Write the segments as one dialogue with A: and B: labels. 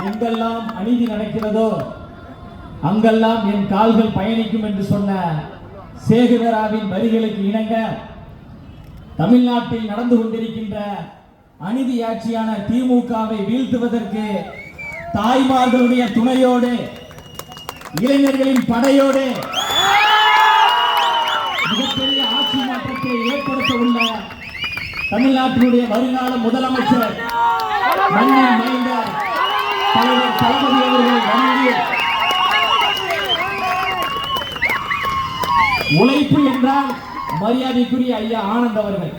A: எங்கெல்லாம் அநீதி நடக்கிறதோ அங்கெல்லாம் என் கால்கள் பயணிக்கும் என்று சொன்ன சேகுவராவின் வரிகளுக்கு இணங்க தமிழ்நாட்டில் நடந்து கொண்டிருக்கின்ற அநீதி ஆட்சியான திமுகவை வீழ்த்துவதற்கு தாய்மார்களுடைய துணையோடு இளைஞர்களின் படையோடு மிகப்பெரிய ஆட்சி மாற்றத்தை ஏற்படுத்த உள்ள தமிழ்நாட்டினுடைய வருங்கால முதலமைச்சர் மண்ணில் மறைந்த தலைவர் தளபதி அவர்கள் வணங்கி உழைப்பு என்றால் மரியாதைக்குரிய ஐயா ஆனந்த் அவர்கள்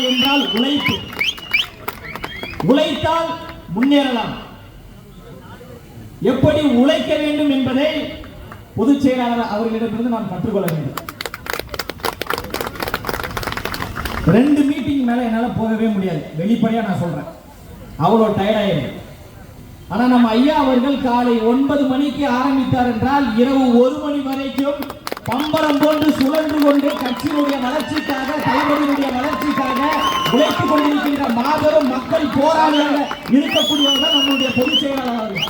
A: என்றால் உழைப்பு, உழைத்தால் முன்னேறலாம். எப்படி உழைக்க வேண்டும் என்பதை பொதுச் செயலாளர் அவர்களிடமிருந்து நாம் கற்றுக்கொள்ள வேண்டும். 2 மீட்டிங் மேல என்னால போகவே முடியாது, வெளிப்படையா நான் சொல்றேன், அவ்வளவு டயர்ட் ஆயிடும். ஆனா நம்ம ஐயா அவர்கள் காலை 9 மணிக்கு ஆரம்பித்தார் என்றால் இரவு 1 மணி வரைக்கும் பம்பரம் போன்று சுழன்று கொண்டு கட்சியினுடைய வளர்ச்சிக்காக, தலைவர்களுடைய வளர்ச்சிக்காக உழைத்துக் கொண்டிருக்கின்ற மாபெரும் மக்கள் போராளியாக இருக்கக்கூடியவர்கள் நம்முடைய பொதுச் செயலாளர் அவர்கள்.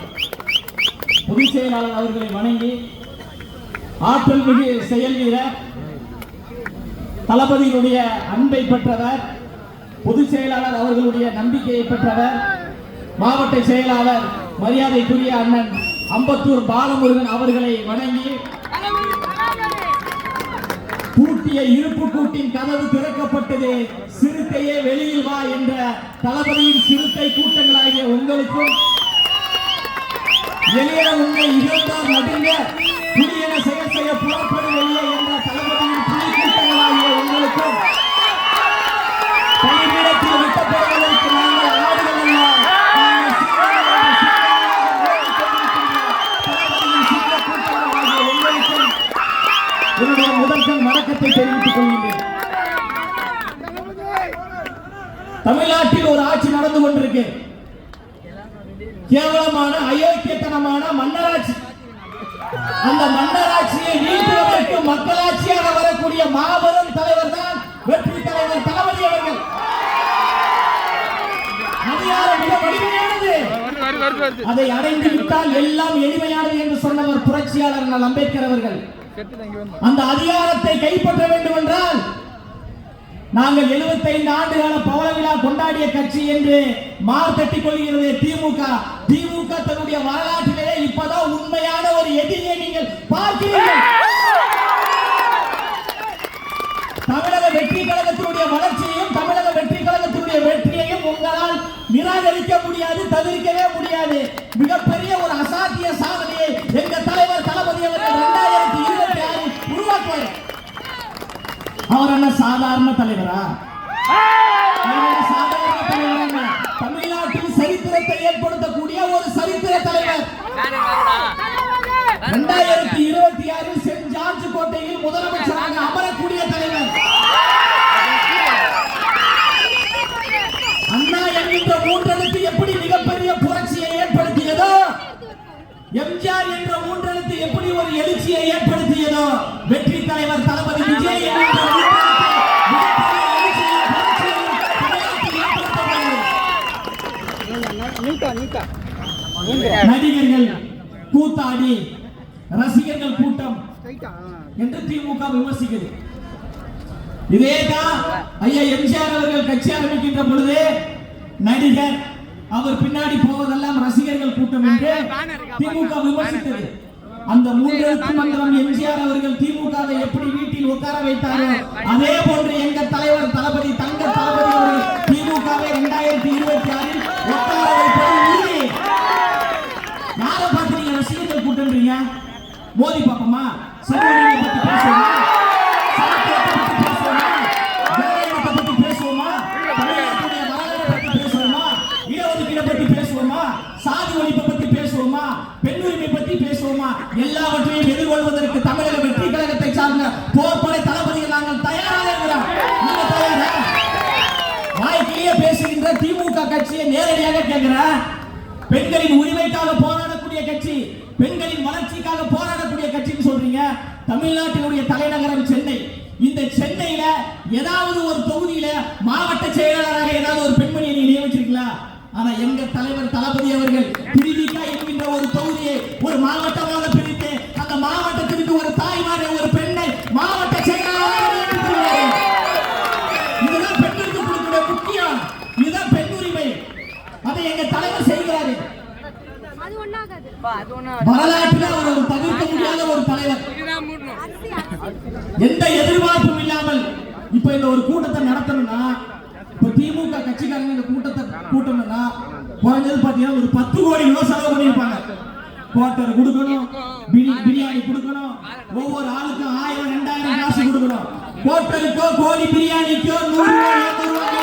A: பொதுச் செயலாளர் அவர்களை வணங்கி ஆற்றல் மிகு செயல் வீரர், தளபதியினுடைய அன்பை பெற்றவர், பொதுச் செயலாளர் அவர்களுடைய நம்பிக்கையை பெற்றவர், மாவட்ட செயலாளர் மரியாதைக்குரிய அண்ணன் அம்பத்தூர் பாலமுருகன் அவர்களை வணங்கி பூட்டிய இருப்பு கூட்டின் கதவு திறக்கப்பட்டது, சிறுத்தையே வெளியில் வா என்ற தளபதியின் சிறுத்தை கூட்டங்களாகிய உங்களுக்கும், எளிய உண்மை இகழ்ந்தார் நடுங்க புலியென செயல் செய்ய புறப்படவில்லை என்ற தளபதியின் புலி கூட்டங்களாகிய உங்களுக்கும், பணியிடத்தில் விட்டப்படுவதற்கு நாங்கள் ஆடுகள் அல்ல, என்னுடைய முதற்கண் வணக்கத்தை தெரிவித்துக் கொள்கின்றேன். தமிழ்நாட்டில் ஒரு ஆட்சி நடந்து கொண்டிருக்கு, கேவலமான அயோக்கியத்தனமான மன்னராட்சி. அந்த மன்னராட்சியை வீழ்த்துவதற்கு மக்களாட்சியாக வரக்கூடிய மாபெரும் தலைவர் தான் வெற்றி தலைவர் தளபதி அவர்கள். அதிகாரம் மிக வலிமையானது, அதை அடைந்து விட்டால் எல்லாம் எளிமையானது என்று சொன்னவர் புரட்சியாளர் அம்பேத்கர் அவர்கள். அந்த அதிகாரத்தை கைப்பற்ற வேண்டும் என்றால் நாங்கள் 75 ஆண்டுகால பவள விழா கொண்டாடிய கட்சி என்று மார்த்தட்டிக் கொள்கிறது திமுக. திமுக தன்னுடைய வரலாற்றிலே இப்பதான் உண்மையான ஒரு எதிரியை நீங்கள் பார்க்கிறீர்கள். தமிழக வெற்றி கழகத்தினுடைய வளர்ச்சியையும் தமிழக வெற்றி கழகத்தினுடைய வெற்றியையும் உங்களால் நிராகரிக்க முடியாது, தவிர்க்கவே முடியாது. மிகப்பெரிய ஒரு அசாத்திய சாதனையை எங்க தலைவர் தளபதி அவர்கள் 2026 உருவாக்குவார். அவர் என்ன சாதாரண தலைவரா? சாதாரண தலைவராங்க. தமிழ்நாட்டில் சரித்திரத்தை ஏற்படுத்தக்கூடிய ஒரு சரித்திர தலைவர். 2026 சென்ட் ஜார்ஜ் கோட்டையில் முதலமைச்சராக அமரக்கூடிய தலைவர். அண்ணா என்கின்ற மூன்றெழுத்து எப்படி மிகப்பெரிய புரட்சியை ஏற்படுத்தியதோ, எம்ஜிஆர் என்ற மூன்றெழுத்து எப்படி ஒரு எழுச்சியை ஏற்படுத்தியதோ, வெற்றி தலைவர் தளபதி விஜய் என்கின்ற நடிகர்கள் கூத்தாடி ரசிகர்கள் கூட்டம் என்று திமுக விமர்சிக்கிறது. இதேதான் ஐயா எம்ஜிஆர் அவர்கள் கட்சி ஆரம்பிக்கின்ற பொழுது நடிகர், அவர் பின்னாடி போவதெல்லாம் ரசிகர்கள் கூட்டம் என்று திமுக விமர்சித்தது. அந்த மூன்றெழுத்து மந்திரம் எம்ஜிஆர் அவர்கள் திமுகவை எப்படி வீட்டில் உட்கார வைத்தாரோ அதே போன்று எங்க தலைவர் தளபதி தங்க தளபதி அவர்கள் திமுகவை 2026 உட்கார வைப்பது உறுதி. யாரை பார்த்து நீங்க ரசிகர்கள் கூட்டம்ன்றீங்க? மோடி பாப்பமா, சமூகத்தை பத்தி பேசுவோமா, சமத்துவத்தை பத்தி பேசுவோமா, ஜனநாயகத்தை பத்தி பேசுவோமா, தமிழ்நாட்டுடைய வரலாறை பத்தி பேசுவோமா, இடஒதுக்கீடை பத்தி பேசுவோமா, சாதி ஒழிப்பை பத்தி பேசுவோமா, பெண் உரிமை பத்தி பேசுவோமா, எல்லாவற்றையும் எதிர்கொள்வதற்கு தமிழக வெற்றி கழகத்தை சார்ந்த போர்ப்படை தளபதிகள் நாங்கள் தயாராக இருக்கிறோம். நீங்க தயாரா? வாய்க்கிலேயே பேசுகின்ற திமுக கட்சியை நேரடியாக கேட்கிறேன். பெண்களின் உரிமைக்காக போராடக்கூடிய போராடக்கூடிய கட்சி, பெண்களின் வளர்ச்சிக்காக போராடக்கூடிய கட்சின்னு சொல்றீங்க. தமிழ்நாட்டினுடைய தலைநகரம் சென்னை. இந்த சென்னையில ஏதாவது ஒரு தொகுதியில மாவட்ட செயலாளராக ஏதாவது ஒரு பெண்மணியை நீங்க நியமிச்சிருக்கலாம். ஆனா எங்க தலைவர் தளபதி அவர்கள் திருவிக என்கின்ற ஒரு தொகுதியை ஒரு மாவட்டமாக பிரித்து அந்த மாவட்டத்திற்கு ஒரு தாய்மாரை ஒரு பெண்ணை மாவட்ட செயலாளராக நியமித்துள்ளார். இதுதான் பெண்களுக்கு கொடுக்கிற முக்கியம். இதுதான் பெண் உரிமை. அதை எங்க தலைவர் செய்கிறாரு. வரலாற்றில் அவர் ஒரு தவிர்க்க முடியாத ஒரு தலைவர். எந்த எதிர்பார்ப்பும் இல்லாமல் இப்ப இந்த ஒரு கூட்டத்தை நடத்தணும்னா, இப்ப திமுக கட்சிக்காரங்க இந்த கூட்டத்தை கூட்டணும்னா குறைஞ்சது பாத்தீங்கன்னா ஒரு 10 கோடி ரூபாய் செலவு பண்ணிருப்பாங்க. குவார்டர் கொடுக்கணும், பிரியாணி கொடுக்கணும், ஒவ்வொரு ஆளுக்கும் 1000 2000 காசு கொடுக்கணும். குவார்டருக்கோ கோழி பிரியாணிக்கோ 100 ரூபாய்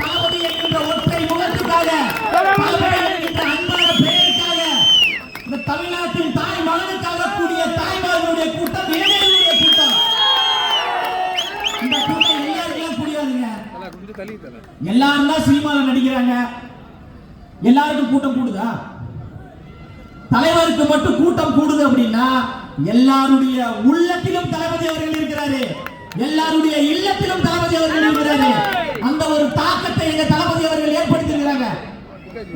A: தளபதி என்கின்ற ஒற்றை முகத்துக்காக, தளபதி என்கின்ற அன்பான பெயருக்காக, இந்த தமிழ்நாட்டின் தாய் மகனுக்காக கூடிய தாய்மார்களுடைய கூட்டம், ஏழைகளுடைய கூட்டம். இந்த கூட்டம் எல்லாருக்கும் புரியாதுங்க. எல்லாரும் தான் சினிமாவில் நடிக்கிறாங்க. எல்லாருக்கும் கூட்டம் கூடுதா? தலைவருக்கு மட்டும் கூட்டம் கூடுது அப்படின்னா எல்லாருடைய உள்ளத்திலும் தளபதி அவர்கள் இருக்கிறாரு, எல்லாருடைய இல்லத்திலும் தளபதி அவர்கள் இருக்கிறாரு. அந்த ஒரு தாக்கத்தை எங்க தளபதி அவர்கள் ஏற்படுத்தியிருக்கிறாங்க.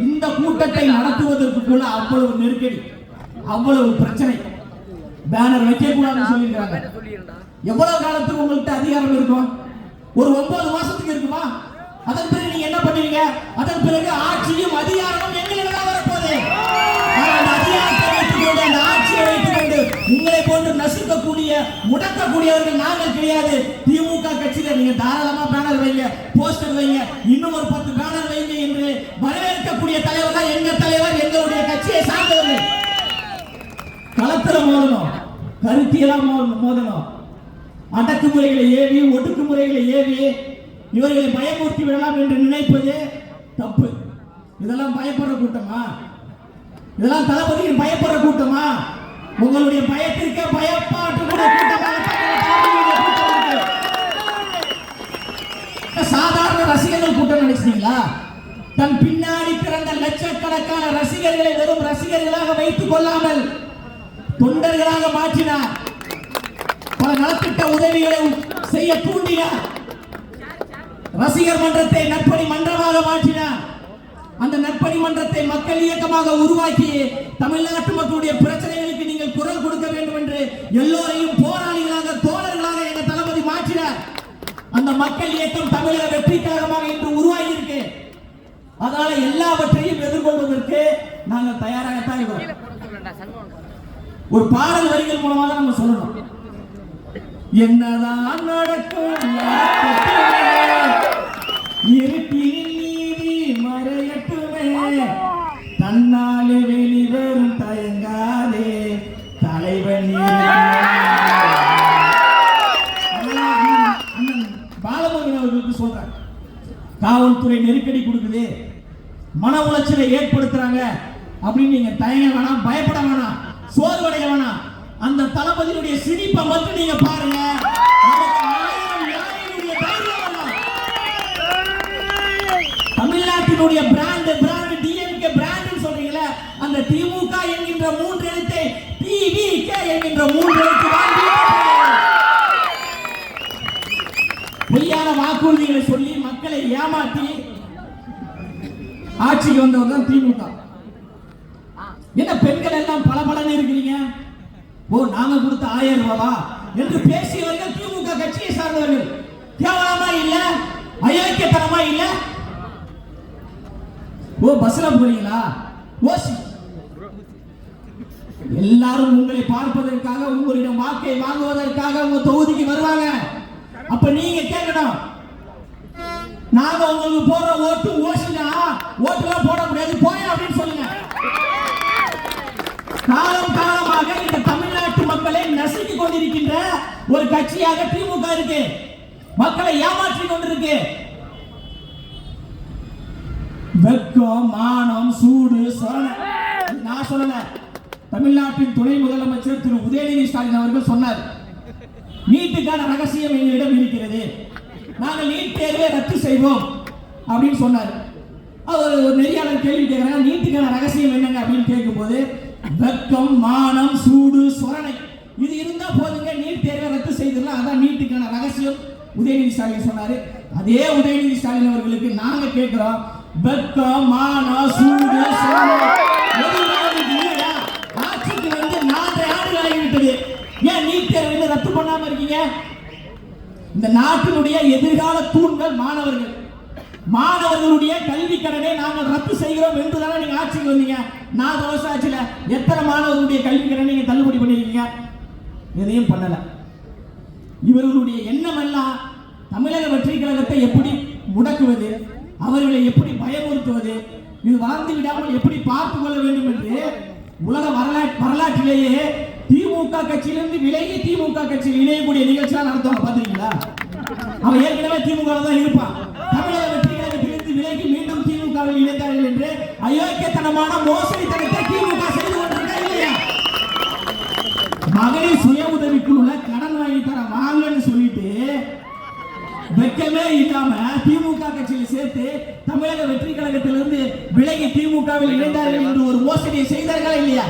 A: இந்த கூட்டத்தை நடத்துவதற்கு கூட அவ்வளவு நெருக்கடி, அவ்வளவு பிரச்சனை. பேனர் வைக்க கூடாதுன்னு சொல்லியிருக்காங்க. எவ்வளவு காலத்துக்கு உங்கள்கிட்ட அதிகாரம் இருக்கும்? ஒரு 9 மாசத்துக்கு இருக்குமா? அதன் பிறகு நீங்க என்ன பண்ணுவீங்க? அதன் பிறகு ஆட்சியும் அதிகாரமும் எங்களிடம் வரப்போகுது. அந்த அதிகாரத்தை வைத்துக்கொண்டு, அந்த ஆட்சியை வைத்துக்கொண்டு உங்களை போன்று நசுக்கக்கூடிய, முடக்கக்கூடியவர்கள் நாங்கள் கிடையாது. திமுக கட்சியில நீங்க தாராளமா பேனர் வைங்க, போஸ்டர் வைங்க, இன்னும் ஒரு 10 பேனர் வைங்க என்று வரவேற்கக்கூடிய தலைவர் தான் எங்க தலைவர், எங்களுடைய கட்சியை சார்ந்தவர்கள். களத்துல மோதணும், கருத்தியெல்லாம் மோதணும். அடக்குமுறைகளை ஏவி, ஒடுக்குமுறைகளை ஏவி இவர்களை பயமுறுத்தி விடலாம் என்று நினைப்பது தப்பு. இதெல்லாம் பயப்படுற கூட்டமா? இதெல்லாம் தளபதியின் பயப்படுற கூட்டமா? உங்களுடைய பயத்திற்கு பயப்பாட்டுடைய கூட்டமாக சாதாரண ரசிகர்கள் கூட்டம் நினைச்சீங்களா? தன் பின்னாடி பிறந்த லட்சக்கணக்கான ரசிகர்களை வெறும் ரசிகர்களாக வைத்துக் கொள்ளாமல் தொண்டர்களாக மாற்றினார். பல நலத்திட்ட உதவிகளை செய்ய தூண்டினார். ரசிகர் மன்றத்தை நற்பணி மன்றமாக மாற்றினார். அந்த நற்பணி மன்றத்தை மக்கள் இயக்கமாக உருவாக்கி தமிழ்நாட்டு மக்களுடைய பிரச்சனைகளுக்கு நீங்கள் குரல் கொடுக்க வேண்டும் என்று எல்லோரையும் போராளிகளாக, தோழர்களாக எங்க தளபதி மாற்றினார். அந்த மக்கள் இயக்கம் தமிழக வெற்றி கழகமாக இன்று உருவாகி இருக்கு. அதனால எல்லாவற்றையும் எதிர்கொள்வதற்கு நாங்கள் தயாராகத்தான் இருக்கிறோம். ஒரு பாடல் வரிகள் மூலமாக நம்ம சொல்லணும். என்னதான் நடக்கும் இருட்டின் நீதி மறையட்டுமே, தன்னாலே வெளிவரும் தயங்காதே தலைவன். பாலமுருகன் அவர்களுக்கு சொல்றாங்க, காவல்துறை நெருக்கடி கொடுக்குது, மன உளைச்சலை ஏற்படுத்துறாங்க அப்படின்னு நீங்க தயங்க வேணாம், பயப்பட வேணாம், சோர்வடைய வேணாம். அந்த தளபதியுடைய சிரிப்பை மட்டும் நீங்க பாருங்க. தமிழ்நாட்டினுடைய பிராண்ட் டிஎம்கே பிராண்ட் சொல்றீங்களா? அந்த திமுக என்கின்ற 3 எழுத்தை டிவிக என்கின்ற 3 எழுத்து வாங்கி பொய்யான வாக்குறுதிகளை சொல்லி மக்களை ஏமாற்றி ஆட்சிக்கு வந்தவர் தான் திமுக. என்ன பெண்கள் எல்லாம் பலபலன்னு இருக்கிறீங்க? ஓ, நாங்க கொடுத்த 1000 ரூபாவா என்று பேசியவர்கள் திமுக கட்சியை சார்ந்தவர்கள். கேவலமா இல்ல? அயோக்கியத்தனமா இல்ல? ஓ, பஸ்ல போறீங்களா? ஓசி எல்லாரும் உங்களை பார்ப்பதற்காக, உங்களிடம் வாக்கை வாங்குவதற்காக உங்க தொகுதிக்கு வருவாங்க. அப்ப நீங்க கேட்கணும், நாங்க உங்களுக்கு போற ஓட்டு ஓசினா ஓட்டுலாம் போட முடியாது போய் அப்படின்னு சொல்லுங்க. காலம் காலமாக இந்த தமிழ்நாட்டு மக்களை நசுக்கிக் கொண்டிருக்கின்ற ஒரு கட்சியாக திமுக இருக்கு. மக்களை ஏமாற்றி கொண்டிருக்கு. வெட்கம், மானம், சூடு, நான் சொல்லல, தமிழ்நாட்டின் துணை முதலமைச்சர் திரு உதயநிதி ஸ்டாலின் அவர்கள் சொன்னார். நீட்டுக்கான ரகசியம் எங்களிடம் இருக்கிறது, நாங்கள் நீட் தேர்வை ரத்து செய்வோம் அப்படின்னு சொன்னார். அவர் ஒரு நெறியாளர் கேள்வி கேட்கிறாங்க, நீட்டுக்கான ரகசியம் என்னங்க அப்படின்னு கேட்கும்போது, வெக்கம், மானம், சூடு, சொரணை இது இருந்தா போதுங்க, நீட் தேர்வை ரத்து செய்திடலாம், அதான் நீட்டுக்கான ரகசியம் உதயநிதி ஸ்டாலின் சொன்னாரு. அதே உதயநிதி ஸ்டாலின் அவர்களுக்கு நாங்க கேட்கிறோம், வெக்கம், மானம், சூடு, சொரணை இல்லையா? ஆட்சிக்கு வந்து 4 ஆண்டுகள் ஆகிவிட்டது, ஏன் நீட் தேர்வை ரத்து பண்ணாம இருக்கீங்க? இந்த நாட்டினுடைய எதிர்கால தூண்கள் மாணவர்கள், மாணவர்களுடைய கல்வி கடனை நாங்கள் ரத்து செய்கிறோம் என்றுதானே நீங்க ஆட்சிக்கு வந்தீங்க. 4 வருஷம் ஆச்சுல, எத்தனை மாணவர்களுடைய கல்வி கடனை நீங்க தள்ளுபடி பண்ணிருக்கீங்க? எதையும் பண்ணல. இவர்களுடைய எண்ணம் எல்லாம் தமிழக வெற்றி கழகத்தை எப்படி முடக்குவது, அவர்களை எப்படி பயமுறுத்துவது, இது வளர்ந்து விடாமல் எப்படி பார்த்துக் கொள்ள வேண்டும் என்று உலக வரலாற்றிலேயே திமுக கட்சியிலிருந்து விலகி திமுக கட்சியில் இணையக்கூடிய நிகழ்ச்சியாக நடத்துவாங்க. பாத்தீங்களா? அவன் ஏற்கனவே திமுக தான் இருப்பான். தமிழக வெற்றி கழகத்திலிருந்து விலகி மீண்டும் திமுகவில் இணைந்தார்கள் என்று அயோக்கியத்தனமான மோசடித்தனத்தை திமுக செய்து கொண்டிருக்கா இல்லையா? மகளிர் சுய உதவிக்குள்ள கடன் வாங்கி தர வாங்கன்னு சொல்லிட்டு வெக்கமே இல்லாம திமுக கட்சியில் சேர்த்து தமிழக வெற்றி கழகத்திலிருந்து விலகி திமுகவில் இணைந்தார்கள் என்று ஒரு மோசடியை செய்தார்களா இல்லையா?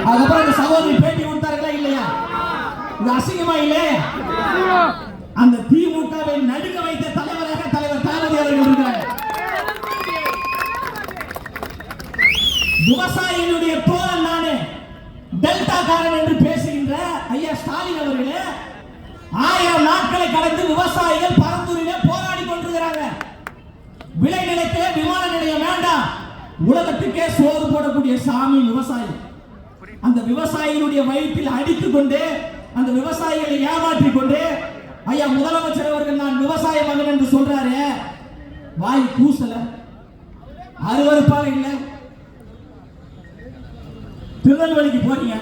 A: அதுக்கப்புறம் இந்த சகோதரி பேட்டி கொடுத்தார்களா இல்லையா? இது அசிங்கமா இல்லையா? அந்த திமுகவை நடுங்க வைத்த தலைவராக தலைவர் தளபதி அவர்கள் இருக்கிறார். விவசாயிகளுடைய தோழன் நானே, டெல்டா காரன் என்று பேசுகின்ற ஐயா ஸ்டாலின் அவர்களே 1000 நாட்களை கடந்து விவசாயிகள் பரந்தூரிலே போராடி கொண்டிருக்கிறாங்க. விளை நிலத்திலே விமான நிலையம் வேண்டாம், உலகத்துக்கே சோறு போடக்கூடிய சாமி விவசாயி. அந்த விவசாயிகளுடைய வயிற்றில் அடித்துக் கொண்டு, அந்த விவசாயிகளை ஏமாற்றிக் கொண்டு ஐயா முதலமைச்சர் அவர்கள் நான் விவசாய மகன் என்று சொல்றாரு. வாய் கூசல, அருவருப்பாக இல்ல. திருநெல்வேலிக்கு போறீங்க,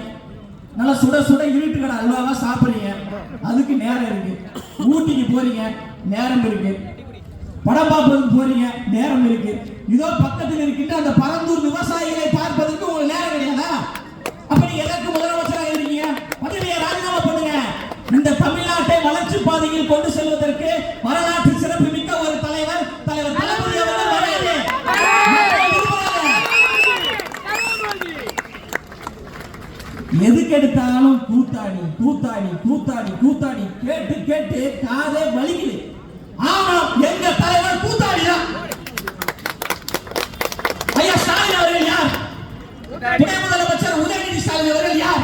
A: நல்லா சுட சுட இருட்டுக்கடை அல்வாவா சாப்பிடுறீங்க, அதுக்கு நேரம் இருக்கு. ஊட்டிக்கு போறீங்க, நேரம் இருக்கு. படம் பார்ப்பதற்கு போறீங்க, நேரம் இருக்கு. இதோ பக்கத்தில் இருக்கின்ற அந்த பரந்தூர் விவசாயிகளை பார்ப்பதற்கு உங்களுக்கு நேரம் கிடையாதா? அப்ப நீங்க எதற்கு முதலமைச்சராக இருக்கீங்க? பதவியை ராஜினாமா பண்ணுங்க. இந்த தமிழ்நாட்டை வளர்ச்சி பாதையில் கொண்டு செல்வதற்கு வரலாற்று சிறப்பு மிக்க ஒரு தலைவர் தலைவர் தளபதி அவர்கள் வராது. எதுக்கு எடுத்தாலும் கூத்தாடி கூத்தாடி கூத்தாடி கூத்தாடி கேட்டு கேட்டு காதே வலிக்குது. ஆமா, எங்க தலைவர் கூத்தாடி தான். ஐயா ஸ்டாலின் அவர்கள் யார்? துணை முதலமைச்சர் உதயநிதி ஸ்டாலின் அவர்கள் யார்?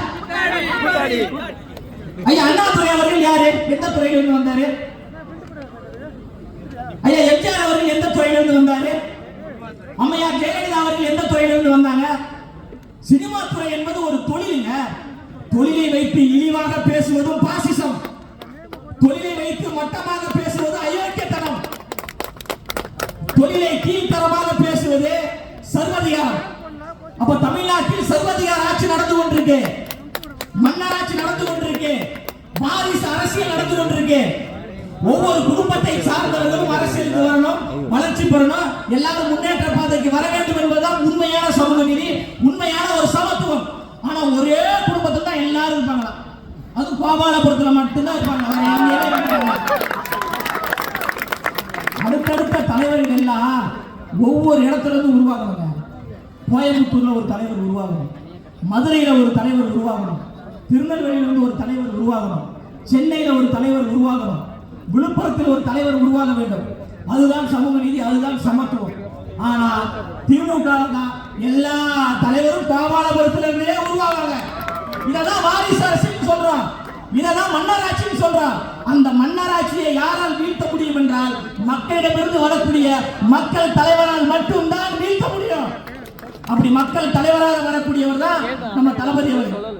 A: ஐயா அண்ணாதுரை அவர்கள் யாரு? எந்த துறையிலிருந்து வந்தாரு? ஐயா எம்ஜிஆர் அவர்கள் எந்த துறையிலிருந்து வந்தாரு? அம்மையார் ஜெயலலிதா அவர்கள் எந்த துறையிலிருந்து வந்தாங்க? சினிமா துறை என்பது ஒரு தொழிலுங்க. தொழிலை வைத்து இழிவாக பேசுவதும் பாசிசம், தொழிலை வைத்து மட்டமாக பேசுவது அயோக்கியத்தனம், தொழிலை கீழ்த்தரமாக பேசுவது சர்வதிகாரம். அப்ப தமிழ்நாட்டில் சர்வதிகார ஆட்சி நடந்து கொண்டிருக்கு, மன்னராட்சி நடந்து கொண்டிருக்கு, வாரிசு அரசியல் நடந்து கொண்டிருக்கு. ஒவ்வொரு குடும்பத்தை சார்ந்தவர்களும் அரசியலுக்கு வரணும், வளர்ச்சி பெறணும், எல்லாரும் முன்னேற்ற பாதைக்கு வர வேண்டும் என்பதுதான் உண்மையான சமூக நீதி, உண்மையான ஒரு சமத்துவம். ஆனா ஒரே குடும்பத்தில் தான் எல்லாரும் இருப்பாங்களா? அது கோபாலபுரத்துல மட்டும்தான் இருப்பாங்க. அடுத்தடுத்த தலைவர்கள் எல்லாம் ஒவ்வொரு இடத்துல இருந்து உருவாகணுங்க. கோயம்புத்தூர்ல ஒரு தலைவர் உருவாகணும், மதுரையில ஒரு தலைவர் உருவாகணும், திருநெல்வேலியிலிருந்து ஒரு தலைவர் உருவாகணும், சென்னையில ஒரு தலைவர் உருவாகணும், விழுப்புரத்தில் ஒரு தலைவர் உருவாக வேண்டும். அதுதான் சமூக நீதி, அதுதான் சமத்துவம். ஆனா திமுக எல்லா தலைவரும் கோபாலபுரத்திலிருந்தே உருவாங்க. இதெல்லாம் வாரிசு அரசியல் சொல்றோம், இதெல்லாம் மன்னராட்சின்னு சொல்றோம். அந்த மன்னராட்சியை யாரால் வீழ்த்த முடியும் என்றால் மக்களிடமிருந்து வரக்கூடிய மக்கள் தலைவரால் மட்டும்தான் வீழ்த்த முடியும். அப்படி மக்கள் தலைவராக வரக்கூடியவர் தான் நம்ம தளபதி அவர்கள்.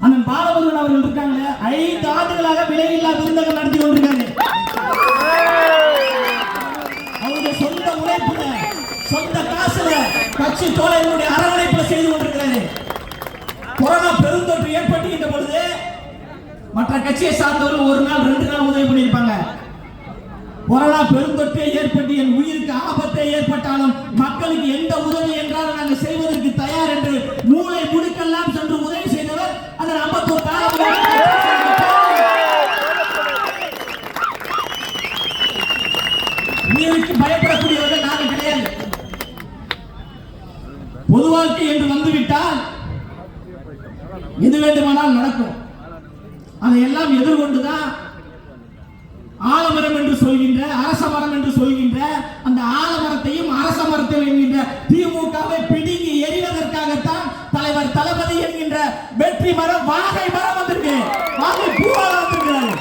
A: அண்ணன் பாலமுருகன் அவர்கள் இருக்காங்க, 5 ஆண்டுகளாக விலையில்லா விருந்தகம் நடத்தி கொண்டிருக்காங்க. அவருடைய சொந்த உழைப்புல, சொந்த காசுல, கட்சி தோழர்களுடைய அரவணைப்புல செய்து கொண்டிருக்கிறாரு. கொரோனா பெருந்தொற்று ஏற்பட்டுகின்ற பொழுது மற்ற கட்சியை சார்ந்தவர்கள் 1 நாள் 2 நாள் உதவி பண்ணியிருப்பாங்க. கொரோனா பெருந்தொற்று ஏற்பட்டு என் உயிருக்கு ஆபத்தை ஏற்பட்டாலும் மக்களுக்கு எந்த உதவி என்றாலும் நாங்கள் செய்வதற்கு தயார் என்று மூளை முடுக்கெல்லாம் சென்று உதவி செய்தவர் அந்த 51 காலம். உயிருக்கு பயம் எது வேண்டுமானால் நடக்கும். அதையெல்லாம் எதிர்கொண்டுதான் ஆலமரம் என்று சொல்கின்ற, அரச மரம் என்று சொல்கின்ற அந்த ஆலமரத்தையும் அரச மரத்தையும் என்கின்ற திமுகவை பிடுங்கி எறிவதற்காகத்தான் தலைவர் தளபதி என்கின்ற வெற்றி மரம், வாகை மரம் வந்திருக்கு, வாகை பூவாக வந்திருக்கிறார்.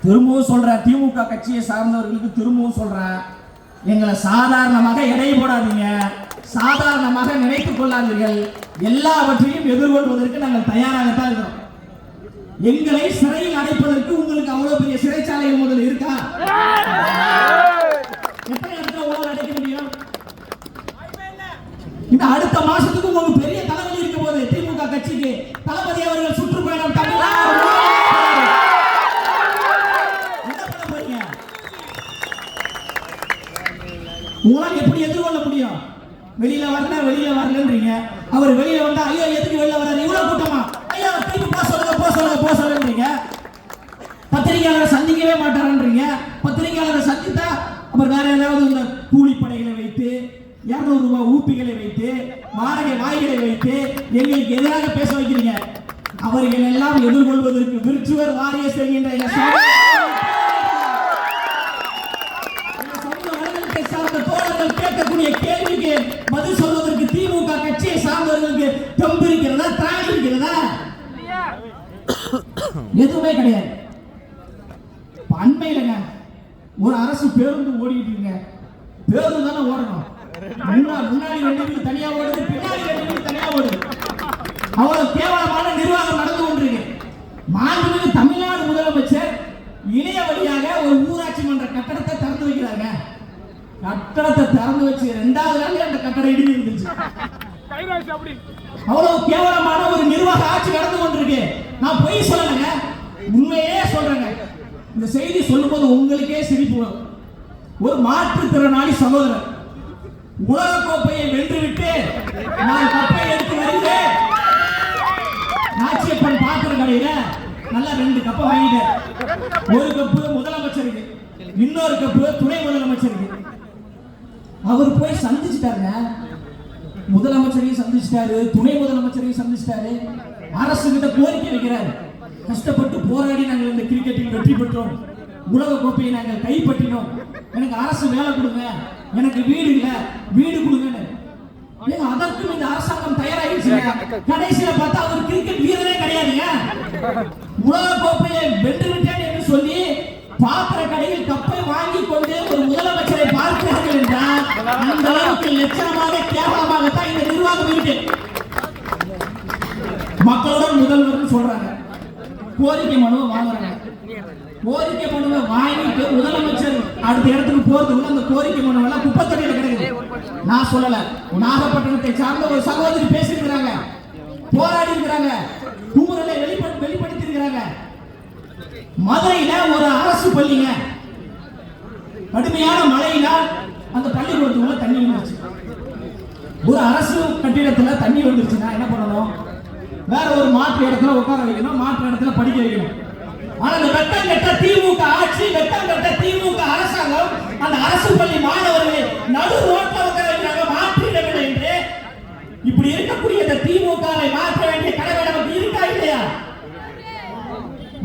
A: திரும்பவும் சொல்ற, திமுக கட்சியை சார்ந்தவர்களுக்கு திரும்பவும் சொல்ற, எங்களை சாதாரணமாக எடை போடாதீங்க, சாதாரணமாக நினைத்துக் கொள்ளாதீர்கள். எல்லாவற்றையும் எதிர்கொள்வதற்கு நாங்கள் தயாராகத்தான் இருக்கிறோம். எங்களை சிறையில் அடைப்பதற்கு உங்களுக்கு அவ்வளவு பெரிய சிறைச்சாலைகள் முதல்ல இருக்கா? எத்தனை இடத்துல உங்களால் அடைக்க முடியும்? இந்த அடுத்த மாசத்துக்கு உங்களுக்கு பெரிய தலைவலி இருக்க போது திமுக கட்சிக்கு. தளபதி அவர்கள் சுற்றுப்பயணம் உங்களால் எப்படி எதிர்கொள்ள முடியும்? வெளியில வரலன்றீங்க. அவர் வெளியில வந்தா ஐயோ எதுக்கு வெளியில வர்றாரு, இவ்வளவு கூட்டமா, ஐயோ திருப்பி போக சொல்லுங்க. பத்திரிகையாளரை சந்திக்கவே மாட்டாருன்றீங்க. பத்திரிகையாளரை சந்தித்தா அப்புறம் வேற ஏதாவது இந்த கூலிப்படைகளை வைத்து, 200 ரூபாய் ஊப்பிகளை வைத்து, வாடகை வாய்களை வைத்து எங்களுக்கு எதிராக பேச வைக்கிறீங்க. அவர்கள் எல்லாம் எதிர்கொள்வதற்கு விர்ச்சுவல் வாரியர்ஸ் என்கின்ற தோழர்கள் கேட்கக்கூடிய கேள்விக்கு பதில் சொல்வதற்கு திமுக கட்சியை சார்ந்தவர்களுக்கு தெம்பு இருக்கிறதா, திராணி இருக்கிறதா? எதுவுமே கிடையாது. அண்மையிலங்க ஒரு அரசு பேருந்து ஓடிட்டு இருங்க, பேருந்து தானே ஓடணும், முன்னாடி 2 பேர் தனியா ஓடுது, பின்னாடி 2 பேர் தனியா ஓடுது. அவ்வளவு கேவலமான நிர்வாகம் நடந்து கொண்டிருக்கு. மாண்புமிகு தமிழ்நாடு முதலமைச்சர் இணைய வழியாக ஒரு ஊராட்சி மன்ற கட்டடத்தை திறந்து வைக்கிறாங்க. கட்டடத்தை திறந்து வச்சு 2வது நாள் அந்த கட்டடம் இடிஞ்சு இருந்துச்சு. அவ்வளவு கேவலமான ஒரு நிர்வாக ஆட்சி நடந்து கொண்டிருக்கு. நான் பொய் சொல்லலைங்க, உண்மையே சொல்றேங்க. இந்த செய்தி சொல்லும் போது உங்களுக்கே சிரிப்பு வரும். ஒரு மாற்றுத்திறனாளி சகோதரர் உலக கோப்பையை வென்றுவிட்டு நான் கப்பை எடுத்து வருகிறேன், நாச்சியப்பன் பாத்திர கடையில நல்லா 2 கப்பை வாங்கிட்டேன். ஒரு கப்பு முதலமைச்சருக்கு, இன்னொரு கப்பு துணை முதலமைச்சருக்கு. அவர் போய் சந்திச்சிட்டாருங்க, முதலமைச்சரையும் சந்திச்சிட்டாரு, துணை முதலமைச்சரையும் சந்திச்சிட்டாரு. அரசு கிட்ட கோரிக்கை வைக்கிறாரு, கஷ்டப்பட்டு போராடி நாங்கள் இந்த கிரிக்கெட்டில் வெற்றி பெற்றோம், உலக கோப்பையை நாங்கள் கைப்பற்றினோம், எனக்கு அரசு வேலை கொடுங்க, எனக்கு வீடு இல்ல, வீடு கொடுங்க. அதற்கும் இந்த அரசாங்கம் தயாராகிடுச்சு. கடைசியில பார்த்தா அவர் கிரிக்கெட் வீரரே கிடையாதுங்க. உலக கோப்பையை வென்று விட்டேன் என்று சொல்லி பாத்திர கடையில் கப்பை வாங்கி கொண்டு ஒரு முதலமைச்சரை பார்க்கிறார்கள் என்றால் அந்த அளவுக்கு லட்சணமாக கேவலமாகத்தான் இந்த நிர்வாகம் இருக்கு. மக்களுடன் முதல்வர் சொல்றாங்க, கோரிக்கை மனுவை வாங்குறாங்க. கோரிக்கை மனுவை வாங்கிட்டு முதலமைச்சர் அடுத்த இடத்துக்கு போறதுக்குள்ள அந்த கோரிக்கை மனுவெல்லாம் குப்பத்தொட்டியில கிடைக்குது. நான் சொல்லல, நாகப்பட்டினத்தை சார்ந்த ஒரு சகோதரி பேசியிருக்கிறாங்க, போராடி இருக்கிறாங்க, குமுறலை வெளிப்படுத்தி இருக்கிறாங்க. மதுரையில ஒரு அரசு பள்ளிங்க, கடுமையான மழையினால் அந்த பள்ளிக்கூடத்துக்குள்ள தண்ணி வந்துருச்சு. ஒரு அரசு கட்டிடத்துல தண்ணி வந்துருச்சுன்னா என்ன பண்ணணும்? வேற ஒரு மாற்று இடத்துல உட்கார வைக்கணும், மாற்று இடத்துல படிக்க வைக்கணும். ஆனா அந்த வெட்டம் கட்ட திமுக ஆட்சி, வெட்டம் கட்ட திமுக அரசாங்கம் அந்த அரசு பள்ளி மாணவர்களை நடு ரோட்ல உட்கார வைக்கிறாங்க, மாற்று இடங்கள் என்று. இப்படி இருக்கக்கூடிய இந்த திமுகவை மாற்ற வேண்டிய கடமை நமக்கு இருக்கா இல்லையா?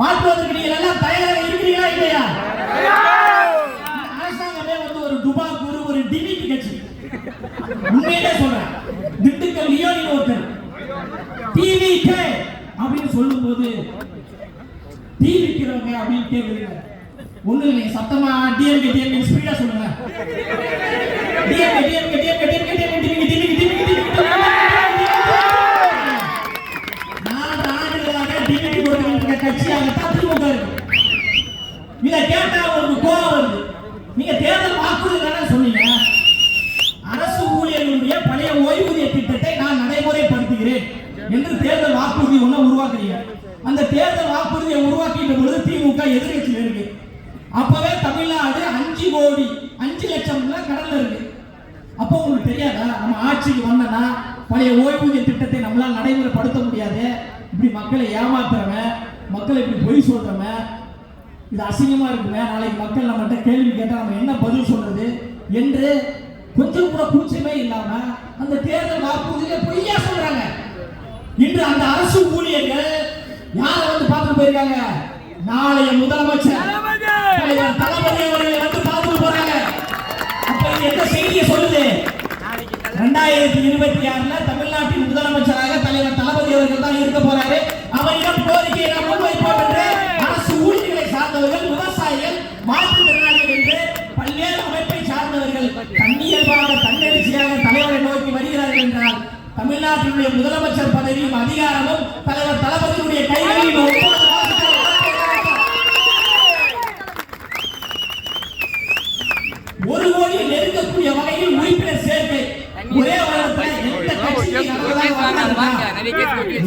A: மாற்றுவதற்கு நீங்கள் எல்லாம் தயாராக இருக்கிறீங்களா இல்லையா? அரசாங்கமே ஒரு டுபாக்கூர், ஒரு டிவிக்கு கட்சி. உண்மையிலே சொல்றேன், திண்டுக்கல் லியோனி ஒருத்தர் டிவிக்கு அப்படின்னு சொல்லும் போது டிவிக்கிறவங்க அப்படின்னு கேட்குறீங்க. ஒண்ணு இல்லைங்க, சத்தமா டிஎம்கே ஸ்பீடா சொல்லுங்க. கட்சியாகத்தான் திமுக இருக்கு. இதை கேட்டா உங்களுக்கு கோபம் வருது. நீங்க தேர்தல் வாக்குறுதி தானே சொன்னீங்க, அரசு ஊழியர்களுடைய பழைய ஓய்வூதிய திட்டத்தை நான் நடைமுறைப்படுத்துகிறேன் என்று தேர்தல் வாக்குறுதி ஒண்ணு உருவாக்குறீங்க. அந்த தேர்தல் வாக்குறுதியை உருவாக்கின்ற பொழுது திமுக எதிர்கட்சியில் இருக்கு. அப்பவே தமிழ்நாடு 5 கோடி 5 லட்சம் கடல்ல இருக்கு. அப்போ உங்களுக்கு தெரியாதா, நம்ம ஆட்சிக்கு வந்தனா பழைய ஓய்வூதிய திட்டத்தை நம்மளால நடைமுறைப்படுத்த முடியாது, இப்படி மக்களை ஏமாத்துறவன், மக்களை இப்படி பொய் சொல்றவன், இது அசிங்கமா இருக்குமே, நாளைக்கு மக்கள் நம்மகிட்ட கேள்வி கேட்டா நம்ம என்ன பதில் சொல்றது என்று கொஞ்சம் கூட கூச்சமே இல்லாம அந்த தேர்தல் வாக்குறுதியில பொய்யா சொல்றாங்க. இன்று அந்த அரசு ஊழியர்கள் யார வந்து பார்த்து போயிருக்காங்க? நாளைய முதலமைச்சர் தளபதி அவர்களை வந்து பார்த்து போறாங்க. அப்ப இது எந்த செய்தியை சொல்லுது? 2026 தமிழ்நாட்டின் முதலமைச்சராக தலைவர் தளபதி அவர்கள் தான் இருக்க போறாரு. அவரிடம் கோரிக்கையை நாம் முன்வைப்போம் என்று அரசு ஊழியர்களை சார்ந்தவர்கள், விவசாயிகள், மாற்றுத்திறனாளிகள் என்று பல்வேறு அமைப்பை சார்ந்தவர்கள் தன்னியல்பாக தன்னெழுச்சியாக தலைவரை நோக்கி வருகிறார்கள் என்றால் தமிழ்நாட்டினுடைய முதலமைச்சர் பதவியும் அதிகாரமும் தலைவர் தளபதியுடைய கைகளில் 1 கோடியை நெருங்கக்கூடிய வகையில் உறுப்பினர் சேர்க்கை ஒரே வாரத்தில் எந்த கட்சிக்கு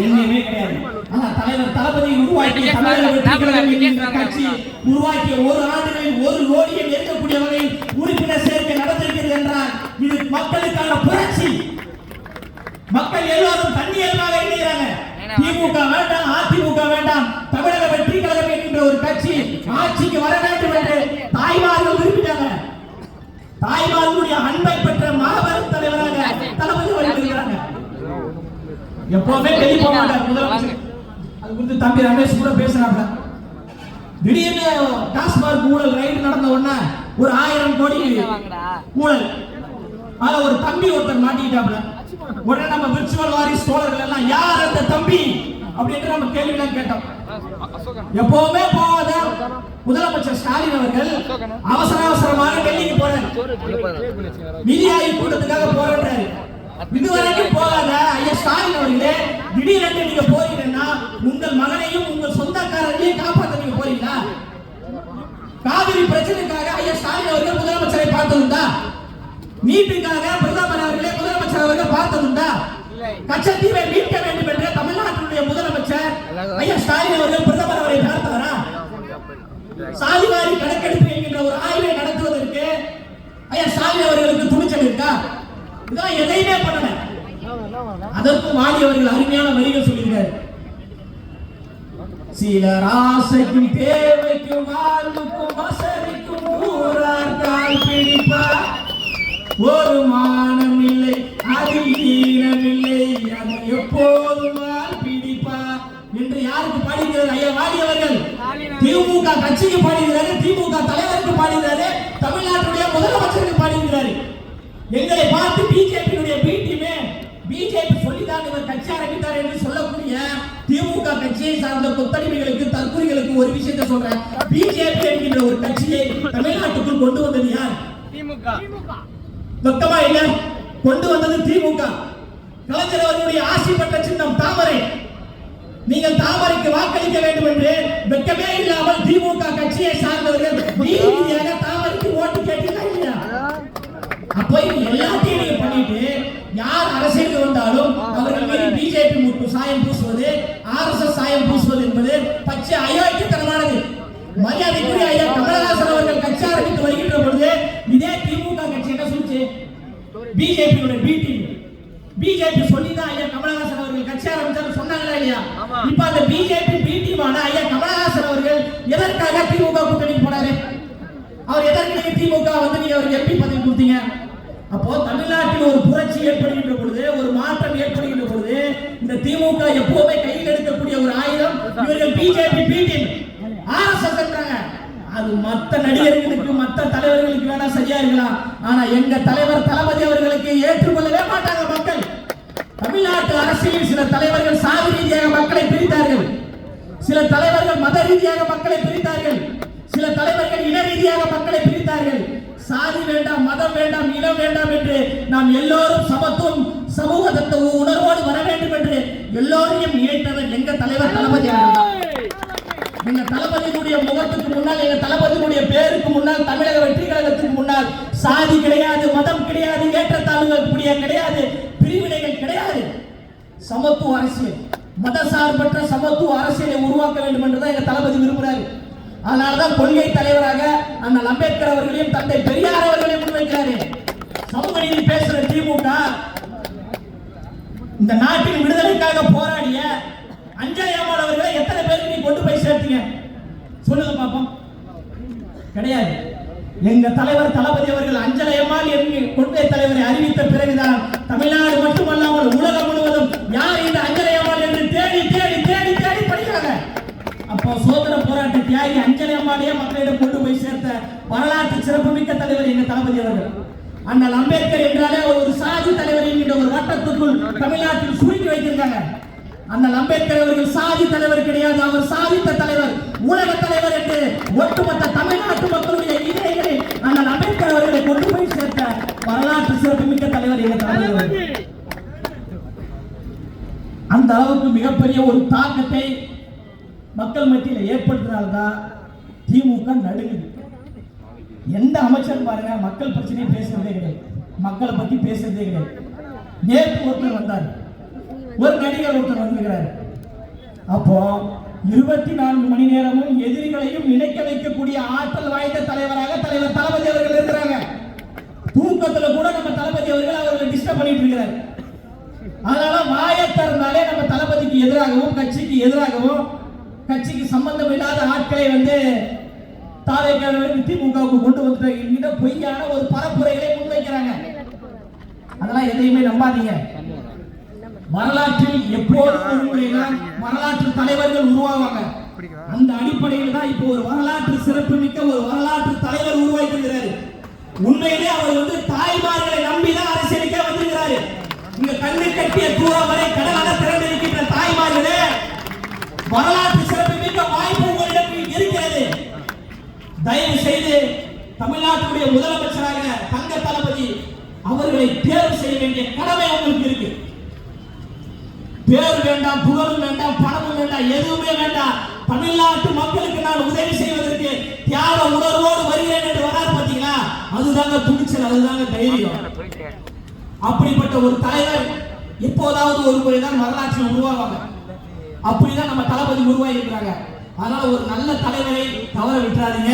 A: என்னமே கிடையாது. ஆனா தலைவர் தளபதி உருவாக்கிய தமிழக வெற்றி கழகம் என்கின்ற கட்சி உருவாக்கிய 1 ஆண்டுகளில் 1 கோடியை நெருங்கக்கூடிய வகையில் உறுப்பினர் சேர்க்கை நடந்திருக்கிறது என்றால் இது மக்களுக்கான புரட்சி. மக்கள் எல்லாரும் தன்னியல்பாக எண்ணுகிறாங்க. திமுக வேண்டாம், அதிமுக வேண்டாம், தமிழக வெற்றி கழகம் என்கின்ற ஒரு கட்சி ஆட்சிக்கு வர வேண்டும் என்று தாய்மார்கள் விரும்பினாங்க. தாய்மார்களுடைய அன்பை பெற்ற மாபெரும் தலைவராக தளபதி வருகிறாங்க. எப்பவுமே வெளியே போக மாட்டார் முதலமைச்சர். அது குறித்து தம்பி ரமேஷ் கூட பேசுறாங்க. திடீர்னு டாஸ்மாக் ஊழல் ரைடு நடந்த உடனே ஒரு 1000 கோடி ஊழல், அதுல ஒரு தம்பி ஒருத்தர் மாட்டிக்கிட்டாப்ல. உடனே நம்ம விர்ச்சுவல் வாரிஸ் தோழர்கள் எல்லாம் யார் அந்த தம்பி அப்படின்னு நம்ம கேள்வி எல்லாம் கேட்டோம். எப்பவுமே போகாத முதலமைச்சர் ஸ்டாலின் அவர்கள் அவசரமாக டெல்லிக்கு போறாரு, நிதி ஆய்வு கூட்டத்துக்காக போறாரு. இதுவரைக்கும் போகாத ஐயா ஸ்டாலின் அவர்களே திடீரென்று நீங்க போறீங்கன்னா உங்கள் மகனையும் உங்கள் சொந்தக்காரர்களையும் காப்பாற்ற நீங்க போறீங்களா? காவிரி பிரச்சனைக்காக ஐயா ஸ்டாலின் அவர்கள் முதலமைச்சரை பார்த்ததுண்டா? நீட்டுக்காக பிரதமர் அவர்களே முதலமைச்சர் அவர்கள் பார்த்ததுண்டா? கச்சத்தீவை மீட்க வேண்டும் என்ற தமிழ்நாட்டினுடைய முதலமைச்சர் ஐயா ஸ்டாலின் அவர்கள் பிரதமர் அவரை பார்த்தாரா? சாதிவாரி கணக்கெடுப்பு என்கின்ற ஒரு ஆய்வை நடத்துவதற்கு ஐயா ஸ்டாலின் அவர்களுக்கு துணிச்சல் இருக்கா? இதெல்லாம் எதையுமே பண்ணல. அதற்கு வாலி அவர்கள் அருமையான வரிகள் சொல்லியிருக்காரு. சிலர் ஆசைக்கும் தேவைக்கும் வாழ்வுக்கும் வசதிக்கும் ஊரார் கால் பிடிப்பார், ஒரு மானம் இல்லை அதில் ஈனம் இல்லை, அதை எப்போதும் பிடிப்பார் என்று யாருக்கு பாடுகிறார்? ஐயா வாலி அவர்கள் திமுக கட்சிக்கு பாடுகிறாரு, திமுக தலைவருக்கு பாடுகிறாரு, தமிழ்நாட்டுடைய முதலமைச்சருக்கு பாடுகிறாரு. எங்களை பார்த்து பிஜேபியுடைய பி டீமே பிஜேபி சொல்லிதான் இவர் கட்சி ஆரம்பித்தார் என்று சொல்லக்கூடிய திமுக கட்சியை சார்ந்த கொத்தடிமைகளுக்கு, தற்கொலைகளுக்கு ஒரு விஷயத்தை சொல்றேன். பிஜேபி என்கின்ற ஒரு கட்சியை தமிழ்நாட்டுக்குள் கொண்டு வந்தது யார்? திமுக. வெக்கமா இல்ல? கொண்டு வந்தது திமுக. கலைஞர் அவர்களுடைய ஆசி பெற்ற சின்னம் தாமரை. நீங்கள் தாமரைக்கு வாக்களிக்க வேண்டும் என்று வெக்கமே இல்லாமல் திமுக கட்சியை சார்ந்தவர்கள் நீதியாக தாமரைக்கு ஓட்டு கேட்டீங்களா இல்லையா? அப்போ எல்லாத்தையும் நீங்க பண்ணிட்டு யார் அரசியலுக்கு வந்தாலும் அவர்கள் மீது பிஜேபி முட்டு சாயம் பூசுவது, ஆர்எஸ்எஸ் சாயம் பூசுவது என்பது பச்சை அயோக்கியத்தனமானது. மரியாதைக்குரிய ஐயா கமலஹாசன் அவர்கள் கட்சி ஆரம்பித்து வருகின்ற பொழுது இதே திமுக கட்சி என்ன சொல்லுச்சு? பிஜேபியோட பி டீம். பிஜேபி சொல்லிதான் ஐயா கமலஹாசன் அவர்கள் கட்சி ஆரம்பிச்சாரு சொன்னாங்களா இல்லையா? இப்ப அந்த பிஜேபி பி டீமான ஐயா கமலஹாசன் அவர்கள் எதற்காக திமுக கூட்டணிக்கு போனாரு? அவர் எதற்கு திமுக வந்து நீங்க அவருக்கு எம்பி பதவி கொடுத்தீங்க? அப்போ தமிழ்நாட்டில் ஒரு புரட்சி ஏற்படுகின்ற பொழுது, ஒரு மாற்றம் ஏற்படுகின்ற பொழுது இந்த திமுக எப்பவுமே கையில் எடுக்கக்கூடிய ஒரு ஆயுதம் இவர்கள் பிஜேபி பி டீம், ஆர்எஸ்எஸ் என்றாங்க. அது மற்ற நடிகர்களுக்கு மற்ற தலைவர்களுக்கு வேணா சரியா இருக்கலாம், ஆனா எங்க தலைவர் தளபதி அவர்களுக்கு ஏற்றுக்கொள்ளவே மாட்டாங்க மக்கள். தமிழ்நாட்டு அரசியலில் சில தலைவர்கள் சாதி ரீதியாக மக்களை பிரித்தார்கள், சில தலைவர்கள் மத ரீதியாக மக்களை பிரித்தார்கள், சில தலைவர்கள் இன ரீதியாக மக்களை பிரித்தார்கள். சாதி வேண்டாம், மதம் வேண்டாம், இனம் வேண்டாம் என்று நாம் எல்லோரும் சமத்துவம், சமூக தத்துவ உணர்வோடு வர வேண்டும் என்று எல்லோரையும் இணைத்தவர் எங்க தலைவர் தளபதி அவர்கள். எங்க தளபதியினுடைய முகத்துக்கு முன்னால், எங்க தளபதியினுடைய பேருக்கு முன்னால், தமிழக வெற்றி கழகத்துக்கு முன்னால் சாதி கிடையாது, மதம் கிடையாது, ஏற்றத்தாழ்வுகள் கிடையாது, பிரிவினைகள் கிடையாது. சமத்துவ அரசியல், மதசார்பற்ற சமத்துவ அரசியலை உருவாக்க வேண்டும் என்றுதான் எங்க தளபதி விரும்புகிறார். அதனாலதான் கொள்கை தலைவராக அண்ணல் அம்பேத்கர் அவர்களையும் தந்தை பெரியார் அவர்களையும் முன்வைக்கிறாரு. சமூக நீதி பேசுற திமுக இந்த நாட்டின் விடுதலைக்காக போராடிய அஞ்சலி அம்மாள் அவர்களை எத்தனை பேருக்கு நீ கொண்டு போய் சேர்த்தீங்க சொல்லுங்க பாப்போம்? கிடையாது. எங்க தலைவர் தளபதி அவர்கள் அஞ்சலை அம்மாள் கொள்கை தலைவரை அறிவித்த பிறகுதான் தமிழ்நாடு மட்டுமல்லாமல் உலகம் முழுவதும் யார் இந்த அஞ்சலை அம்மாள் என்று தேடி தேடி தேடி தேடி படிக்கிறாங்க. அப்போ சுதந்திர போராட்ட தியாகி அஞ்சலை அம்மாளையே மக்களிடம் கொண்டு போய் சேர்த்த வரலாற்று சிறப்புமிக்க தலைவர் எங்க தளபதி அவர்கள். அண்ணல் அம்பேத்கர் என்றாலே ஒரு சாதி தலைவர் என்கின்ற ஒரு வட்டத்துக்குள் தமிழ்நாட்டில் சுருக்கி வைத்திருக்காங்க. அண்ணல் அம்பேத்கர் அவர்கள் சாதி தலைவர் கிடையாது, அவர் சாதித்த தலைவர், உலக தலைவர் என்று ஒட்டுமொத்த தமிழ்நாட்டு மக்களுடைய இதயங்களில் அண்ணல் அம்பேத்கர் அவர்களை கொண்டு போய் சேர்த்த வரலாற்று சிறப்புமிக்க தலைவர் எங்க தலைவர். அந்த அளவுக்கு மிகப்பெரிய ஒரு தாக்கத்தை மக்கள் மத்தியில் ஏற்படுத்தினால்தான் திமுக நடுங்குது. எந்த அமைச்சர் பாருங்க மக்கள் பிரச்சனையை பேசுறதே கிடையாது, மக்களை பத்தி பேசுறதே கிடையாது. நேற்று ஒருத்தர் வந்தார், ஒரு நடிகர் ஒருத்தர் வந்திருக்கிறார். அப்போ 24 மணி நேரமும் எதிரிகளையும் இணைக்க வைக்கக்கூடிய ஆற்றல் வாய்ந்த தலைவராக தலைவர் தளபதி அவர்கள் இருக்கிறாங்க. தூக்கத்துல கூட நம்ம தளபதி அவர்களை டிஸ்டர்ப் பண்ணிட்டு இருக்கிறார். அதனால வாயை திறந்தாலே நம்ம தளபதிக்கு எதிராகவும் கட்சிக்கு எதிராகவும் கட்சிக்கு சம்பந்தம் இல்லாத ஆட்களை தாவேக்காரர்களுக்கு திமுகவுக்கு கொண்டு வந்து பொய்யான ஒரு பரப்புரைகளை முன்வைக்கிறாங்க. அதெல்லாம் எதையுமே நம்பாதீங்க. வரலாற்றில் எப்போதும் வரலாற்று தலைவர்கள் உருவாவாங்க. அந்த அடிப்படையில் தான் இப்போ ஒரு வரலாற்று சிறப்புமிக்க ஒரு வரலாற்று தலைவர் உருவாக்கியிருக்கிறாரு. உண்மையிலே அவர் தாய்மார்களை நம்பிதான் அரசியலுக்கே வந்திருக்கிறாரு. இங்க கண்ணு கட்டிய தூரம் வரை கடலாக திறந்திருக்கின்ற தாய்மார்களே, வரலாற்று சிறப்புமிக்க வாய்ப்பு உங்களிடம் இருக்கிறது. தயவு செய்து தமிழ்நாட்டுடைய முதலமைச்சராக தங்க தளபதி அவர்களை தேர்வு செய்ய வேண்டிய கடமை உங்களுக்கு இருக்கு. பேர் வேண்டாம், புகழும் வேண்டாம், பணமும் வேண்டாம், எதுவுமே வேண்டாம். தமிழ்நாட்டு மக்களுக்கு நான் உதவி செய்வதற்கு தியாக உணர்வோடு வருகிறேன் என்று வரார் பாத்தீங்களா, அதுதாங்க துணிச்சல், அதுதாங்க தைரியம். அப்படிப்பட்ட ஒரு தலைவர் எப்போதாவது ஒரு முறை தான் வரலாற்றில் உருவாவாங்க. அப்படிதான் நம்ம தளபதி உருவாகி இருக்கிறாங்க. அதனால ஒரு நல்ல தலைவரை தவற விட்டுறாதீங்க,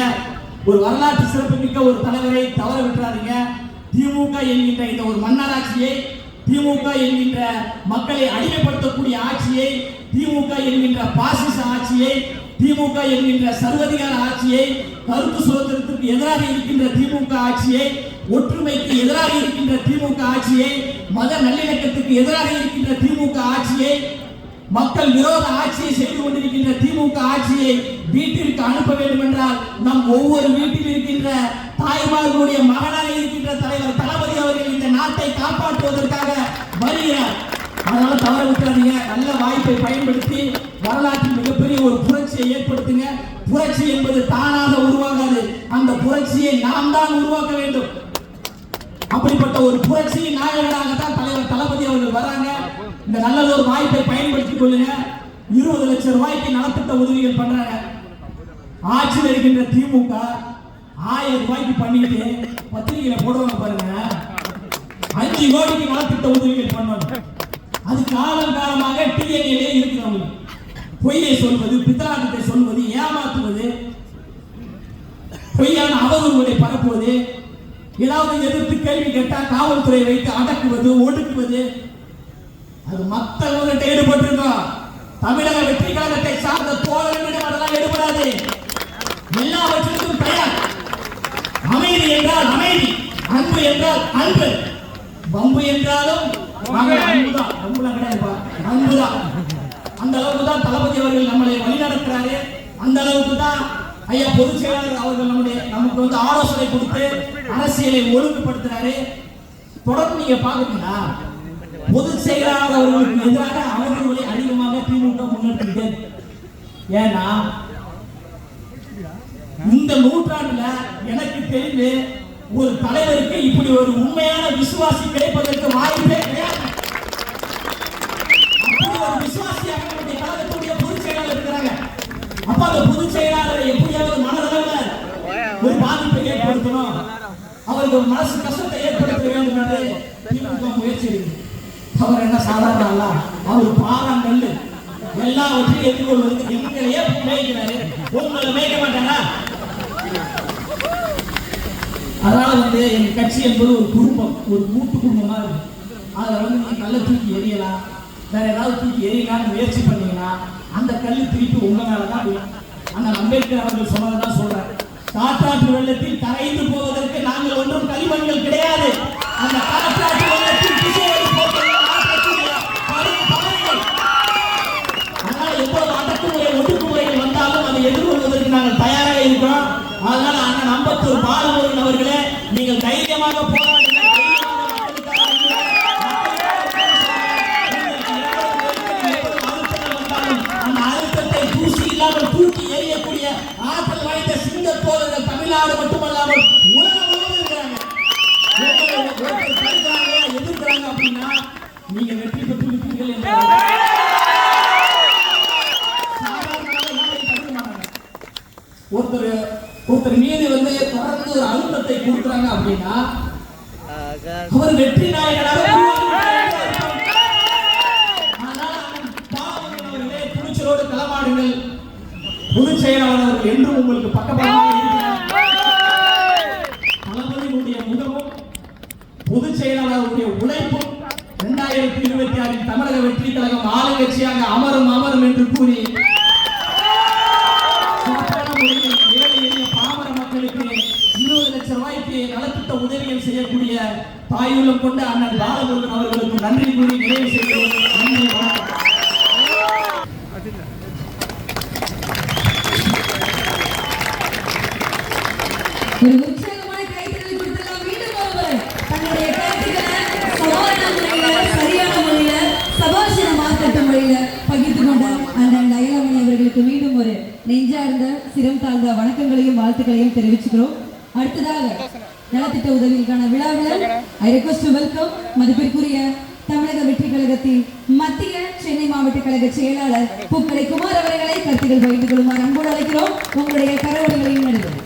A: ஒரு வரலாற்று சிறப்புமிக்க ஒரு தலைவரை தவற விட்டுறாதீங்க. திமுக என்கின்ற இந்த ஒரு மன்னராட்சியை, திமுக என்கின்ற மக்களை அடிமைப்படுத்தக்கூடிய ஆட்சியை, திமுக என்கின்ற பாசிச ஆட்சியை, திமுக என்கின்ற சர்வதிகார ஆட்சியை, கருத்து சுதந்திரத்திற்கு எதிராக இருக்கின்ற திமுக ஆட்சியை, ஒற்றுமைக்கு எதிராக இருக்கின்ற திமுக ஆட்சியை, மத நல்லிணக்கத்துக்கு எதிராக இருக்கின்ற திமுக ஆட்சியை, மக்கள் விரோத ஆட்சியை செய்து கொண்டிருக்கின்ற திமுக ஆட்சியை வீட்டிற்கு அனுப்ப வேண்டும் என்றால் நம் ஒவ்வொரு வீட்டில் இருக்கின்ற தாய்மார்களுடைய மகனாக இருக்கின்ற தலைவர் தளபதி அவர்கள் இந்த நாட்டை காப்பாற்றுவதற்காக வருகிறார். அதனால தவற விட்டுறாதீங்க. நல்ல வாய்ப்பை பயன்படுத்தி வரலாற்றில் மிகப்பெரிய ஒரு புரட்சியை ஏற்படுத்துங்க. புரட்சி என்பது தானாக உருவாகாது, அந்த புரட்சியை நாம் தான் உருவாக்க வேண்டும். அப்படிப்பட்ட ஒரு புரட்சி நாயகனாகத்தான் தலைவர் தளபதி அவர்கள் வராங்க. இந்த நல்லதொரு வாய்ப்பை பயன்படுத்திக் கொள்ளுங்க. 20 லட்சம் ரூபாய்க்கு நலத்திட்ட உதவிகள் பண்றாங்க. ஆட்சியில் இருக்கின்ற திமுக 1000 ரூபாய்க்கு பண்ணிட்டு பத்திரிகையில போடுவாங்க பாருங்க, 5 கோடிக்கு நலத்திட்ட உதவிகள் பண்ணுவாங்க. அது காலம் காலமாக டிஎன்ஏ இருக்கிறவங்க பொய்யை சொல்வது, பித்தலாட்டத்தை சொல்வது, ஏமாற்றுவது, பொய்யான அவதூறுகளை பரப்புவது, ஏதாவது எதிர்த்து கேள்வி கேட்டா காவல்துறை வைத்து அடக்குவது, ஒடுக்குவது, அது மற்றவர்கிட்ட ஈடுபட்டிருக்கோம். தமிழக வெற்றி கழகத்தை சார்ந்த தோழர்களிடம் அதெல்லாம் ஈடுபடாது. எல்லாவற்றிற்கும் தயார். அமைதி என்றால் அமைதி, அன்பு என்றால் அன்பு, பம்பு என்றாலும் அன்புதான், அன்புலாம் கிடையாது, அன்புதான். அந்த அளவுக்கு தான் தளபதி அவர்கள் நம்மளை வழிநடத்துறாரு. அந்த அளவுக்கு தான் ஐயா பொதுச் செயலாளர் அவர்கள் நமக்கு ஆலோசனை கொடுத்து அரசியலை ஒழுங்குபடுத்துறாரு. தொடர்ந்து நீங்க பாக்குறீங்களா, பொதுச் செயலாளர் அவர்களுக்கு எதிராக அவர்களை அதிகமாக திமுக முன்னெடுத்து. ஏன்னா இந்த நூற்றாண்டுல எனக்கு தெரிந்து ஒரு தலைவருக்கு இப்படி ஒரு உண்மையான விசுவாசி கிடைப்பதற்கு வாய்ப்பே கிடையாது. அப்படி ஒரு விசுவாசியாக நம்முடைய கழகத்துடைய பொதுச் செயலாளர் இருக்கிறாங்க. அப்ப அந்த பொதுச் செயலாளரை எப்படியாவது மனதளவில் ஒரு பாதிப்பை ஏற்படுத்தணும், அவருக்கு ஒரு மனசு கஷ்டத்தை ஏற்படுத்த வேண்டும் என்று திமுக முயற்சி இருக்கு. அவர் என்ன சாதாரண அல்ல, அவர் பாறாங்கல், எல்லாவற்றையும் எதிர்கொள்வதற்கு எங்களையே மேய்க்கிறாரு, உங்களை மேய்க்க மாட்டாரா? அதனால எங்க கட்சி என்பது ஒரு குடும்பம், ஒரு கூட்டு குடும்பமா இருக்கு. அதுல நீங்க கல்லை தூக்கி எரியலாம், வேற ஏதாவது தூக்கி எரியலாம்னு முயற்சி பண்ணீங்கன்னா அந்த கல்லு திருப்பி உங்க மேலதான். அந்த அம்பேத்கர் அவர்கள் சொன்னதான் சொல்றேன், காற்றாற்று வெள்ளத்தில் கரைந்து போவதற்கு நாங்கள் ஒன்றும் களிமண்கள் கிடையாது. அந்த காற்றாற்று வெள்ளத்தில் திசையை போட்டு ஆற்றக்கூடிய கடும் பாறைகள். அதனால எவ்வளவு அடக்குமுறை ஒடுக்குமுறைகள் வந்தாலும் அதை எதிர்கொள்வதற்கு நாங்கள் தயாராக இருக்கிறோம். அதனால அண்ணன் அம்பத்தூர் பாலமுருகன் அவர்களே, நீங்கள் தைரியமாக போராடுங்கள். தூக்கி எறியக்கூடிய ஆற்றல் வாய்ந்த சிங்க தோழர்கள் தமிழ்நாடு மட்டுமல்லாமல் உலகம் முழுவதும் இருக்கிறாங்க. எதிர்க்கிறாங்க அப்படின்னா நீங்க வெற்றி பெற்று விட்டீர்கள் என்று ஒருத்தர் மீது வந்து தொடர்ந்து ஒரு அழுத்தத்தை கொடுக்குறாங்க அப்படின்னா அவர் வெற்றி நாயகனாக துணிச்சலோடு களமாடுங்கள். பொதுச் செயலாளர் என்றும் உங்களுக்கு பக்கபலமாக இருக்கிறார். தளபதியினுடைய முகமும் பொதுச் செயலாளருடைய உழைப்பும் 2026 தமிழக வெற்றி கழகம் ஆளுங்கட்சியாக அமரும் என்று கூறி ஏழை எளிய பாமர மக்களுக்கு 20 லட்சம் ரூபாய்க்கு நலத்திட்ட உதவிகள் செய்யக்கூடிய தாயுள்ளம் கொண்ட அண்ணன் பாலமுருகன் அவர்களுக்கு நன்றி கூறி நிறைவு செய்கிறேன். நன்றி, வணக்கம்.
B: ஒரு உற்சாகமான கைத்தறி கொடுத்தலாம். மீண்டும் ஒருவர் தன்னுடைய கருத்துக்களை சவாலான முறையில, சரியான முறையில, சபாஷின மார்க்கட்ட முறையில பகிர்ந்து கொண்ட அண்ணன் அயலாமணி அவர்களுக்கு மீண்டும் ஒரு நெஞ்சார்ந்த சிரம் தாழ்ந்த வணக்கங்களையும் வாழ்த்துக்களையும் தெரிவிச்சுக்கிறோம். அடுத்ததாக நலத்திட்ட உதவிகளுக்கான விழாவில் ஐ ரெக்வெஸ்ட் டு வெல்கம் மதிப்பிற்குரிய தமிழக வெற்றி கழகத்தின் மத்திய சென்னை மாவட்ட கழக செயலாளர் பூக்கடை குமார் அவர்களை கருத்துக்கள் பகிர்ந்து கொள்ளுமாறு அன்போடு அழைக்கிறோம். உங்களுடைய கரவொலிகளையும் நடுவர்.